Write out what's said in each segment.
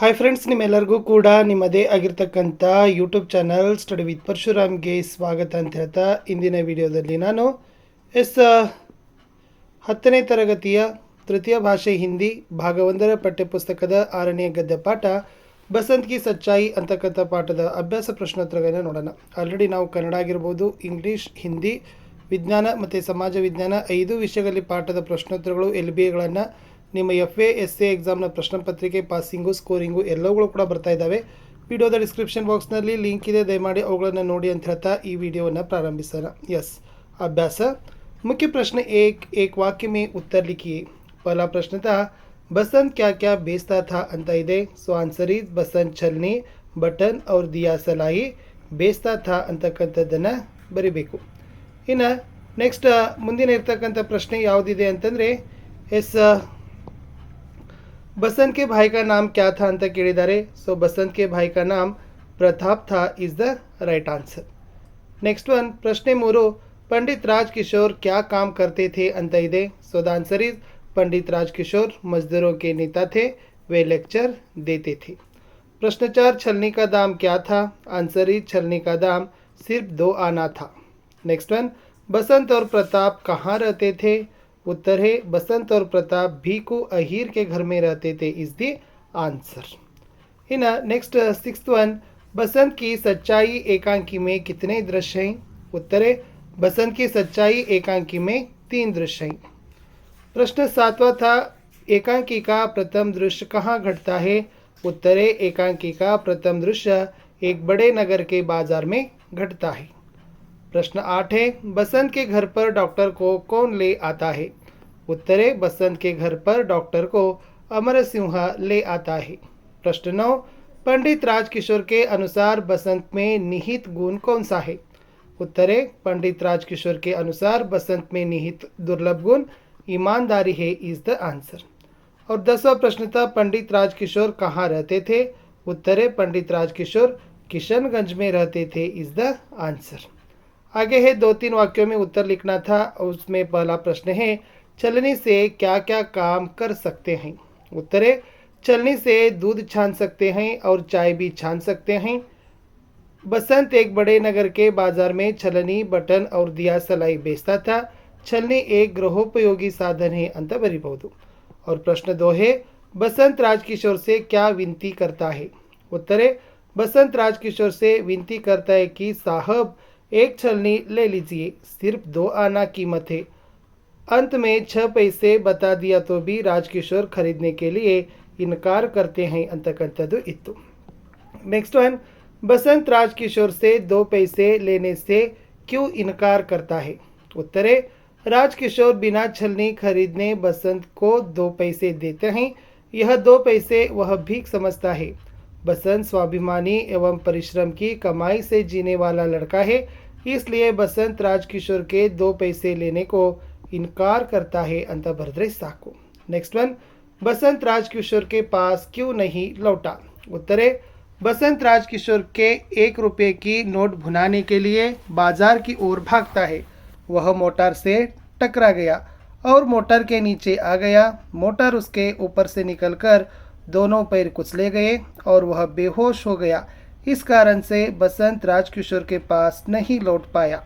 Hi friends, ನಿಮ್ಮೆಲ್ಲರಿಗೂ ಕೂಡ ನಿಮ್ಮದೇ ಆಗಿರ್ತಕ್ಕಂಥ ಯೂಟ್ಯೂಬ್ ಚಾನಲ್ ಸ್ಟಡಿ ವಿತ್ ಪರಶುರಾಮ್ಗೆ ಸ್ವಾಗತ ಅಂತ ಹೇಳ್ತಾ ಇಂದಿನ ವಿಡಿಯೋದಲ್ಲಿ ನಾನು 10ನೇ ತರಗತಿಯ ತೃತೀಯ ಭಾಷೆ ಹಿಂದಿ ಭಾಗ 1ರ ಪಠ್ಯಪುಸ್ತಕದ 6ನೇ ಗದ್ಯ ಪಾಠ ಬಸಂತ್ ಕಿ ಸಚ್ಚಾಯಿ ಅಂತಕ್ಕಂಥ ಪಾಠದ ಅಭ್ಯಾಸ ಪ್ರಶ್ನೋತ್ತರಗಳನ್ನು ನೋಡೋಣ. ಆಲ್ರೆಡಿ ನಾವು ಕನ್ನಡ ಆಗಿರ್ಬೋದು, ಇಂಗ್ಲೀಷ್, ಹಿಂದಿ, ವಿಜ್ಞಾನ ಮತ್ತು ಸಮಾಜ ವಿಜ್ಞಾನ 5 ವಿಷಯಗಳಲ್ಲಿ ಪಾಠದ ಪ್ರಶ್ನೋತ್ತರಗಳು LBAಗಳನ್ನು ನಿಮ್ಮ FA SA ಎಕ್ಸಾಮ್ನ ಪ್ರಶ್ನೆ ಪತ್ರಿಕೆ, ಪಾಸಿಂಗು, ಸ್ಕೋರಿಂಗು ಎಲ್ಲವುಗಳು ಕೂಡ ಬರ್ತಾ ಇದ್ದಾವೆ. ವಿಡಿಯೋದ ಡಿಸ್ಕ್ರಿಪ್ಷನ್ ಬಾಕ್ಸ್ನಲ್ಲಿ ಲಿಂಕ್ ಇದೆ, ದಯಮಾಡಿ ಅವುಗಳನ್ನು ನೋಡಿ ಅಂತ ಹೇಳ್ತಾ ಈ ವಿಡಿಯೋವನ್ನು ಪ್ರಾರಂಭಿಸೋಣ. अभ्यास. मुख्य प्रश्न एक वाक्य में उत्तर लिखिए. पहला प्रश्न था बसंत क्या क्या बेचता था ಅಂತ ಇದೆ. ಸೊ ಆನ್ಸರ್ ಈಸ್ ಬಸಂತ್ ಛಲ್ನಿ, ಬಟನ್ और दिया सलाई बेचता था ಅಂತಕ್ಕಂಥದ್ದನ್ನು ಬರಿಬೇಕು. ಇನ್ನು ನೆಕ್ಸ್ಟ್ ಮುಂದಿನ ಇರ್ತಕ್ಕಂಥ ಪ್ರಶ್ನೆ ಯಾವುದಿದೆ ಅಂತಂದರೆ बसंत के भाई का नाम क्या था ಅಂತ ಕೇಳಿದ್ದಾರೆ. ಸೊ बसंत के भाई का नाम प्रताप था is the right answer. Next one प्रश्न 3 पंडित राजकिशोर क्या काम करते थे ಅಂತ ಇದೆ. ಸೊ द आंसर इज पंडित राजकिशोर मजदूरों के नेता थे, वे लेक्चर देते थे. प्रश्न 4 छलनी का दाम क्या था. आंसर इज छलनी का दाम सिर्फ 2 आना था. नेक्स्ट वन बसंत और प्रताप कहाँ रहते थे. उत्तर है बसंत और प्रताप भीकू अहीर के घर में रहते थे is the answer. In next 6th one Basant की सच्चाई एकांकी में कितने दृश्य हैं. उत्तर है बसंत की सच्चाई एकांकी में 3 दृश्य हैं. प्रश्न 7वां था एकांकी का प्रथम दृश्य कहाँ घटता है. उत्तर है एकांकी का प्रथम दृश्य एक बड़े नगर के बाजार में घटता है. प्रश्न 8 है बसंत के घर पर डॉक्टर को कौन ले आता है. उत्तर है बसंत के घर पर डॉक्टर को अमर सिंह ले आता है. प्रश्न 9 पंडित राजकिशोर के अनुसार बसंत में निहित गुण कौन सा है. उत्तर है पंडित राजकिशोर के अनुसार बसंत में निहित दुर्लभ गुण ईमानदारी है इज द आंसर. और 10वां प्रश्न था पंडित राजकिशोर कहाँ रहते थे. उत्तर है पंडित राजकिशोर किशनगंज में रहते थे इज द आंसर. आगे है 2-3 वाक्यों में उत्तर लिखना था. उसमें पहला प्रश्न है छलनी से क्या क्या काम कर सकते हैं. उत्तर है छलनी से दूध छान सकते हैं और चाय भी छान सकते हैं. बसंत एक बड़े नगर के बाजार में छलनी, बटन और दिया सलाई बेचता था. छलनी एक गृहोपयोगी साधन है ಅಂತ ಬರಿಬಹುದು. और प्रश्न 2 है बसंत राजकिशोर से क्या विनती करता है. उत्तर है बसंत राजकिशोर से विनती करता है कि साहब एक छलनी ले लीजिए, सिर्फ 2 आना कीमत है. अंत में 6 पैसे बता दिया तो भी राजकिशोर खरीदने के लिए इनकार करते हैं ಅಂತಕ್ಕಂಥದ್ದು ಇತ್ತು. नेक्स्ट वन बसंत राजकिशोर से 2 पैसे लेने से क्यों इनकार करता है. उत्तर है राजकिशोर बिना छलनी खरीदने बसंत को 2 पैसे देते हैं. यह 2 पैसे वह भीख समझता है. बसंत स्वाभिमानी एवं परिश्रम की कमाई से जीने वाला लड़का है, इसलिए बसंत राजकिशोर के 2 पैसे लेने को इनकार करता है ಅಂತ ಬರೆದ್ರೆ ಸಾಕು. नेक्स्ट वन बसंत राजकिशोर के पास क्यों नहीं लौटा. उत्तर है बसंत राजकिशोर के 1 रुपये की नोट भुनाने के लिए बाजार की ओर भागता है. वह मोटर से टकरा गया और मोटर के नीचे आ गया. मोटर उसके ऊपर से निकलकर दोनों पैर कुचले गए और वह बेहोश हो गया. इस कारण से बसंत राजकिशोर के पास नहीं लौट पाया.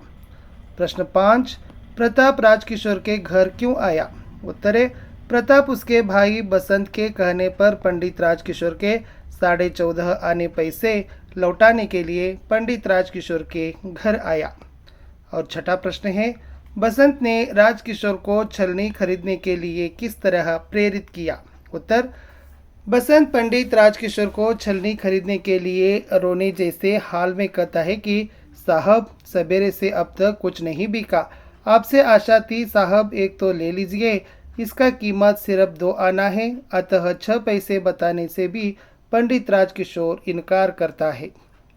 प्रश्न 5 प्रताप राजकिशोर के घर क्यों आया. उत्तर है प्रताप उसके भाई बसंत के कहने पर पंडित राजकिशोर के 14.5 आने पैसे लौटाने के लिए पंडित राजकिशोर के घर आया. और 6ठा प्रश्न है बसंत ने राजकिशोर को छलनी खरीदने के लिए किस तरह प्रेरित किया. उत्तर बसंत पंडित राजकिशोर को छलनी खरीदने के लिए रोने जैसे हाल में कहता है कि साहब सवेरे से अब तक कुछ नहीं बिका, आपसे आशा थी साहब एक तो ले लीजिए, इसका कीमत सिर्फ 2 आना है. अतः 6 पैसे बताने से भी पंडित राजकिशोर इनकार करता है.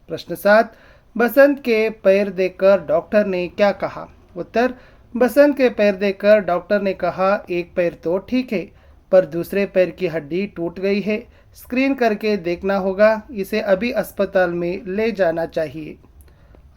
प्रश्न 7 बसंत के पैर देखकर डॉक्टर ने क्या कहा. उत्तर बसंत के पैर देखकर डॉक्टर ने कहा एक पैर तो ठीक है पर दूसरे पैर की हड्डी टूट गई है, स्क्रीन करके देखना होगा, इसे अभी अस्पताल में ले जाना चाहिए.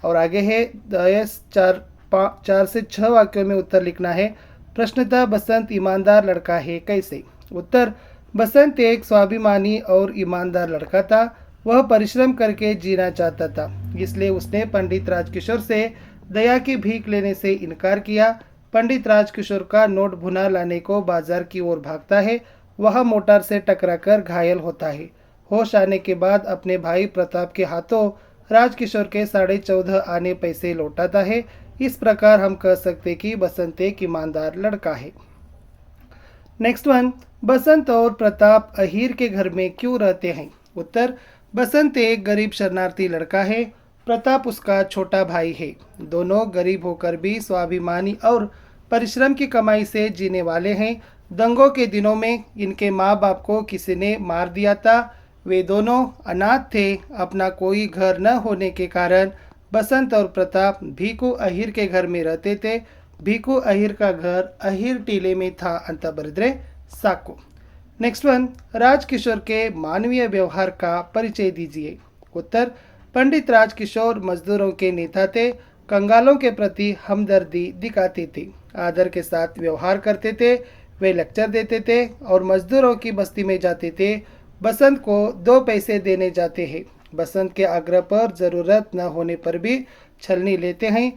और आगे है 4 से 6 वाक्यों में उत्तर लिखना है. प्रश्न था बसंत ईमानदार लड़का है कैसे. उत्तर बसंत एक स्वाभिमानी और ईमानदार लड़का था। वह परिश्रम करके जीना चाहता था, इसलिए उसने पंडित राजकिशोर से दया की भीख लेने से इनकार किया। पंडित राजकिशोर का नोट भुना लाने को बाजार की ओर भागता है। वह मोटर से टकराकर घायल होता है। होश आने के बाद अपने भाई प्रताप के हाथों राजकिशोर के 14.5 आने पैसे लौटाता है। इस प्रकार हम कह सकते कि बसंत एक ईमानदार लड़का है। नेक्स्ट वन, बसंत और प्रताप अहीर के घर में क्यों रहते हैं? उत्तर, बसंत एक गरीब शरणार्थी लड़का है। प्रताप उसका छोटा भाई है। दोनों गरीब होकर भी स्वाभिमानी और परिश्रम की कमाई से जीने वाले हैं। दंगों के दिनों में इनके माँ बाप को किसी ने मार दिया था। वे दोनों अनाथ थे। अपना कोई घर न होने के कारण बसंत और प्रताप भीखू अहीर के घर में रहते थे। भीखू अहीर का घर अहीर टीले में था अंत बरद्रे साको। नेक्स्ट वन, राजकिशोर के मानवीय व्यवहार का परिचय दीजिए। उत्तर, पंडित राजकिशोर मजदूरों के नेता थे। कंगालों के प्रति हमदर्दी दिखाते थे, आदर के साथ व्यवहार करते थे। वे लेक्चर देते थे और मजदूरों की बस्ती में जाते थे। बसंत को 2 पैसे देने जाते हैं। बसंत के आग्रह पर ज़रूरत न होने पर भी छलनी लेते हैं।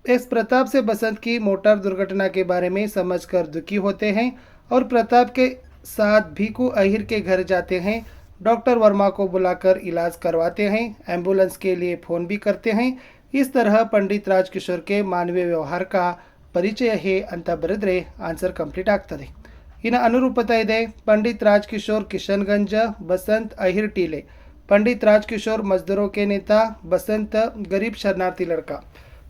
इस प्रताप से बसंत की मोटर दुर्घटना के बारे में समझकर दुखी होते हैं और प्रताप के साथ भीखू अहीर के घर जाते हैं। डॉक्टर वर्मा को बुलाकर इलाज करवाते हैं। एम्बुलेंस के लिए फ़ोन भी करते हैं। इस तरह पंडित राजकिशोर के मानवीय व्यवहार का ಪರಿಚಯ ಹೇ ಅಂತ ಬರೆದ್ರೆ ಆನ್ಸರ್ ಕಂಪ್ಲೀಟ್ ಆಗ್ತದೆ. ಇನ್ನು ಅನುರೂಪತ ಇದೆ. पंडित राजकिशोर किशनगंज, बसंत अहिर टीले. पंडित राजकिशोर मजदूरों के नेता, बसंत गरीब शरणार्थी लड़का.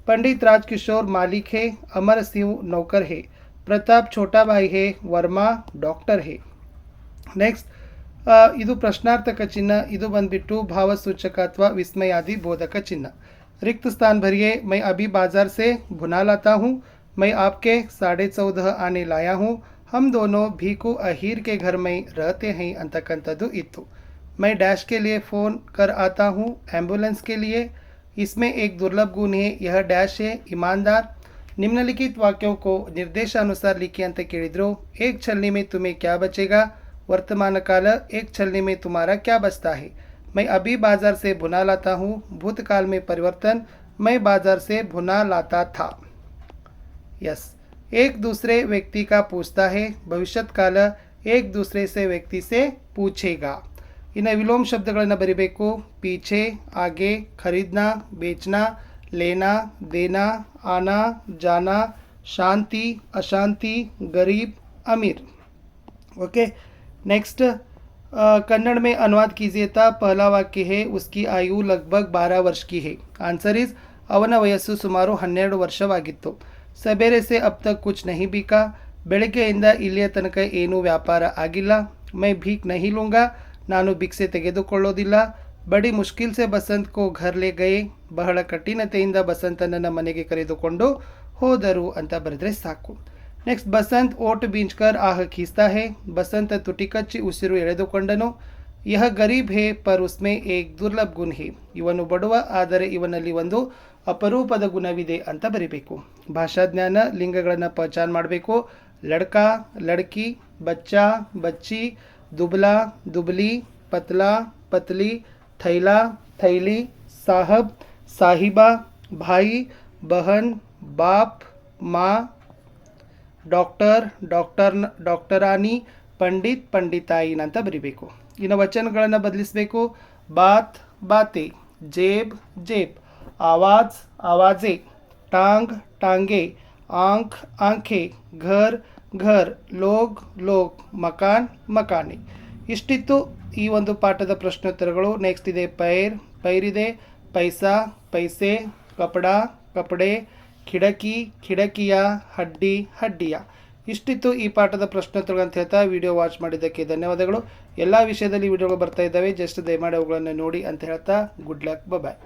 पंडित राजकिशोर मालिक है, अमर सिंह नौकर है, प्रताप छोटा भाई है, वर्मा डॉक्टर है. नेक्स्ट, ಇದು ಪ್ರಶ್ನಾರ್ಥಕ ಚಿಹ್ನ. ಇದು ಬಂದ್ಬಿಟ್ಟು ಭಾವಸೂಚಕ ಅಥವಾ ವಿಸ್ಮಯಾದಿ ಬೋಧಕ ಚಿಹ್ನ. रिक्त स्थान भरिए. मैं अभी बाजार से भुना लाता हूँ. मैं आपके 14.5 आने लाया हूँ. हम दोनों भीखू अहीर के घर में रहते हैं ಅಂತಕ್ಕಂಥದ್ದು ಇತ್ತು. मैं डैश के लिए फ़ोन कर आता हूँ, एम्बुलेंस के लिए. इसमें एक दुर्लभ गुण है, यह डैश है, ईमानदार. निम्नलिखित वाक्यों को निर्देशानुसार लिखिए ಅಂತ ಕೇಳಿದ್ರು. एक छलनी में तुम्हें क्या बचेगा? वर्तमान काल, एक छलनी में तुम्हारा क्या बचता है? मैं अभी बाजार से भुना लाता हूँ. भूतकाल में परिवर्तन, मैं बाजार से भुना लाता था. यस. एक दूसरे व्यक्ति का पूछता है. भविष्यत काल, एक दूसरे से व्यक्ति से पूछेगा. इन्हें विलोम शब्दಗಳನ್ನು ಬರಿಬೇಕು. पीछे, आगे, खरीदना, बेचना, लेना, देना, आना, जाना, शांति, अशांति, गरीब, अमीर. ओके. नेक्स्ट, कन्नड़ में अनुवाद कीजिए था. पहला वाक्य है, उसकी आयु लगभग 12 वर्ष की है. आंसर इज, ಅವನ ವಯಸ್ಸು ಸುಮಾರು 12 ವರ್ಷವಾಗಿತ್ತು. ಸಬೇರೆ से अब तक कुछ नहीं बिका. ಬೆಳಗ್ಗೆಯಿಂದ ಇಲ್ಲಿಯ ತನಕ ಏನೂ ವ್ಯಾಪಾರ ಆಗಿಲ್ಲ. मैं भीख नहीं लूँगा, ನಾನು ಭಿಕ್ಷೆ ತೆಗೆದುಕೊಳ್ಳೋದಿಲ್ಲ. ಬಡಿ ಮುಷ್ಕಿಲ್ से बसंत को घर ले गए. ಬಹಳ ಕಠಿಣತೆಯಿಂದ ಬಸಂತನನ್ನ ಮನೆಗೆ ಕರೆದುಕೊಂಡು ಹೋದರು ಅಂತ ಬರೆದ್ರೆ ಸಾಕು. नेक्स्ट, बसंत ओट बींचकर आह खींचता है. बसंत ತುಟಿ ಕಚ್ಚಿ ಉಸಿರು ಎಳೆದುಕೊಂಡನು. यह गरीब है पर उसमें एक दुर्लभ गुण है. ಇವನು ಬಡವ, ಆದರೆ ಇವನಲ್ಲಿ ಒಂದು ಅಪರೂಪದ ಗುಣವಿದೆ ಅಂತ ಬರಿಬೇಕು. ಭಾಷಾ ಜ್ಞಾನ, ಲಿಂಗಗಳನ್ನು ಪಹಚಾನ್ ಮಾಡಬೇಕು. ಲಡ್ಕಾ, ಲಡ್ಕಿ, ಬಚ್ಚಾ, ಬಚ್ಚಿ, दुबला, दुबली, पतला, पतली, थैला, थैली, साहब, साहिबा, भाई, बहन, बाप, माँ, डॉक्टर, डॉक्टरानी, पंडित, पंडिताइन ಅಂತ ಬರಿಬೇಕು. ಇನ್ನು ವಚನಗಳನ್ನು ಬದಲಿಸಬೇಕು. बात, बातें, जेब, जेब, आवाज़, आवाज़ें, टांग, टांगे, आँख, आँखें, घर, घर, लोग, लोग, मकान, मकाने. ಇಷ್ಟಿತ್ತು ಈ ಒಂದು ಪಾಠದ ಪ್ರಶ್ನೋತ್ತರಗಳು. ನೆಕ್ಸ್ಟ್ ಇದೆ ಪೈರ್, ಪೈರಿದೆ, ಪೈಸಾ, ಪೈಸೆ, ಕಪಡ, ಕಪಡೆ, ಖಿಡಕಿ, ಖಿಡಕಿಯ, ಹಡ್ಡಿ, ಹಡ್ಡಿಯ. ಇಷ್ಟಿತ್ತು ಈ ಪಾಠದ ಪ್ರಶ್ನೋತ್ತರಗಳು ಅಂತ ಹೇಳ್ತಾ ವಿಡಿಯೋ ವಾಚ್ ಮಾಡಿದ್ದಕ್ಕೆ ಧನ್ಯವಾದಗಳು. ಎಲ್ಲ ವಿಷಯದಲ್ಲಿ ವಿಡಿಯೋಗಳು ಬರ್ತಾ ಇದ್ದಾವೆ, ಜಸ್ಟ್ ದಯಮಾಡಿ ಅವುಗಳನ್ನು ನೋಡಿ ಅಂತ ಹೇಳ್ತಾ ಗುಡ್ ಲಕ್, ಬಾಯ್.